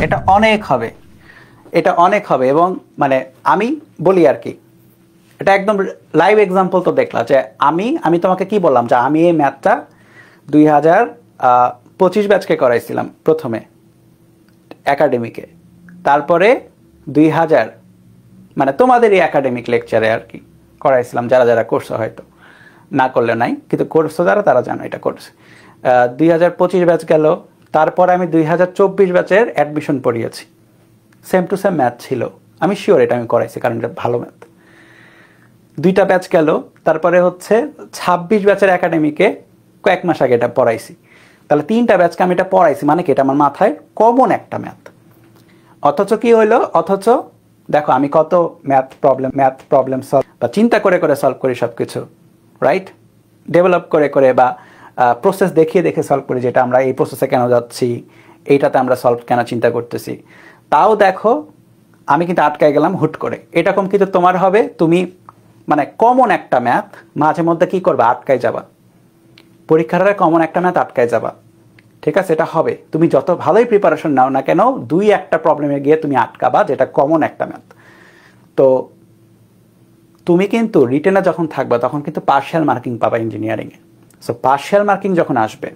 এটা অনেক হবে, এটা অনেক হবে। এবং মানে আমি বলি আর কি, এটা একদম লাইভ এক্সাম্পল তো দেখলা যে আমি তোমাকে কি বললাম যে আমি এই ম্যাথটা 2025 ব্যাচকে করাইছিলাম প্রথমে একাডেমিকে, তারপরে 2000 মানে তোমাদের এই একাডেমিক লেকচারে আর কি করাইছিলাম, যারা যারা করছো হয়তো, না করলে নাই, কিন্তু করছো যারা তারা জানো এটা করছে। 2025 ব্যাচ গেল, তারপরে আমি 2024 ব্যাচের অ্যাডমিশন পড়িয়েছি, সেম টু সেম ম্যাথ ছিল, আমি শিওর এটা আমি করাইছি কারণ এটা ভালো ম্যাথ। 2টা ব্যাচ গেল, তারপরে হচ্ছে 26 ব্যাচের একাডেমিকে কয়েক মাস আগে এটা পড়াইছি, তাহলে 3টা ব্যাচকে আমি এটা পড়াইছি, মানে কি এটা আমার মাথায় কমন একটা ম্যাথ। অথচ কি হইলো, অথচ দেখো আমি কত ম্যাথ প্রবলেম সলভ বা চিন্তা করে করে সলভ করি সব কিছু, রাইট, ডেভেলপ করে করে বা প্রসেস দেখিয়ে দেখে সলভ করি, যেটা আমরা এই প্রসেসে কেন যাচ্ছি, এইটাতে আমরা সলভ কেন চিন্তা করতেছি। তাও দেখো আমি কিন্তু আটকায় গেলাম হুট করে। এরকম কিন্তু তোমার হবে, তুমি মানে কমন একটা ম্যাথ মাঝে মধ্যে কি করবা, আটকায় যাবা, পরীক্ষার কমন একটা ম্যাথ আটকায় যাবা, ঠিক আছে, এটা হবে। তুমি যত ভালোই প্রিপারেশন নাও না কেন, 2-1টা প্রবলেমে গিয়ে তুমি আটকাবা, যেটা কমন একটা ম্যাথ। তো তুমি কিন্তু রিটেনে যখন থাকবা তখন কিন্তু পার্শিয়াল মার্কিং পাবা ইঞ্জিনিয়ারিংয়ে। সো পার্শিয়াল মার্কিং যখন আসবে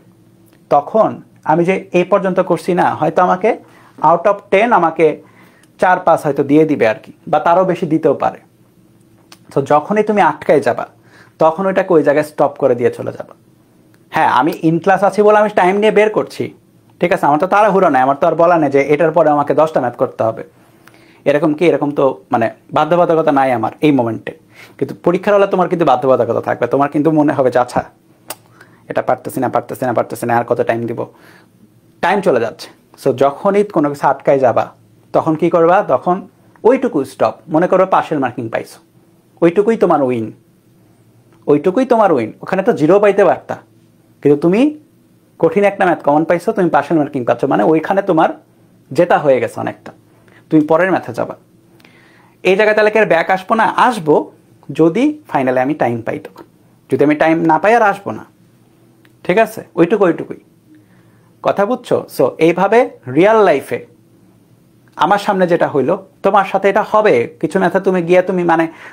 তখন আমি যে এই পর্যন্ত করছি না, হয়তো আমাকে আউট অফ 10 আমাকে 4-5 হয়তো দিয়ে দিবে আর কি, বা তারও বেশি দিতেও পারে। তো যখনই তুমি আটকায় যাবা তখন ওইটাকে ওই জায়গায় স্টপ করে দিয়ে চলে যাবা। হ্যাঁ, আমি ইন ক্লাস আছি বলে আমি টাইম নিয়ে বের করছি, ঠিক আছে, আমার তো তাড়াহুড়ো নাই, আমার তো আর বলা নেই যে এটার পরে আমাকে 10টা ম্যাথ করতে হবে, এরকম কি, এরকম তো মানে বাধ্যবাধকতা নাই আমার এই মোমেন্টে। কিন্তু পরীক্ষার হলে তোমার কিন্তু বাধ্যবাধকতা থাকবে, তোমার কিন্তু মনে হবে যে আচ্ছা এটা পারতেছি না, আর কত টাইম দিব, টাইম চলে যাচ্ছে। সো যখনই কোনো কিছু আটকায় যাবা তখন কি করবা, তখন ওইটুকু স্টপ, মনে করো পার্শিয়াল মার্কিং পাইছো, ওইটুকুই তোমার উইন, ওখানে তো 0 পাইতে পারতা, কিন্তু তুমি কঠিন একটা ম্যাথ কমন পাইছো, তুমি পার্শিয়াল মার্কিং পাচ্ছ, মানে ওইখানে তোমার জেতা হয়ে গেছে অনেকটা, তুমি পরের ম্যাথে যাবা। এই জায়গায় তাহলে কি আর ব্যাক আসবো না? আসবো, যদি ফাইনালে আমি টাইম পাই তখন, যদি আমি টাইম না পাই আর আসবো না, ঠিক আছে, ওইটুকুই কথা বুঝছো? সো এইভাবে রিয়েল লাইফে আমার সামনে যেটা হইলো তোমার সাথে এটা হবে। কিছু ম্যাথে তুমি গিয়ে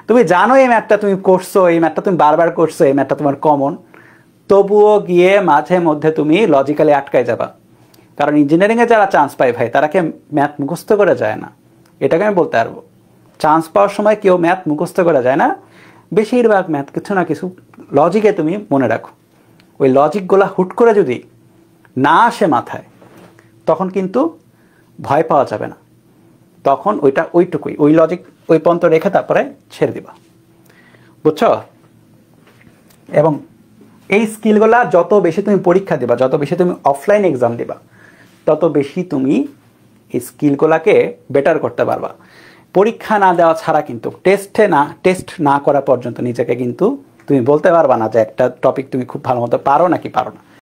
তুমি জানো এই ম্যাথটা তুমি করছো, এই ম্যাথটা তুমি বারবার করছো, এই ম্যাথটা তোমার কমন, তবুও গিয়ে মাঝে মধ্যে তুমি লজিক্যালি আটকায় যাবা। কারণ ইঞ্জিনিয়ারিংয়ে যারা চান্স পায় ভাই, তারা কে ম্যাথ মুখস্থ করে যায় না, এটাকে আমি বলতে পারবো। চান্স পাওয়ার সময় কেউ ম্যাথ মুখস্থ করে যায় না, বেশিরভাগ ম্যাথ কিছু না কিছু লজিকে তুমি মনে রাখো। ওই লজিকগুলো হুট করে যদি না আসে মাথায়, তখন কিন্তু ভয় পাওয়া যাবে না, তখন ওইটুকুই, ওই লজিক ওই পর্যন্ত রেখে তারপরে ছেড়ে দিবা, বুঝছো? এবং এই স্কিলগুলা যত বেশি তুমি পরীক্ষা দিবা, যত বেশি তুমি অফলাইন এক্সাম দিবা, তত বেশি তুমি এই স্কিলগুলাকে বেটার করতে পারবা। পরীক্ষা না দেওয়া ছাড়া কিন্তু টেস্ট না করা পর্যন্ত নিজেকে কিন্তু তুমি বলতে পারবা না যে একটা টপিক তুমি খুব ভালো মতো পারো নাকি পারো না।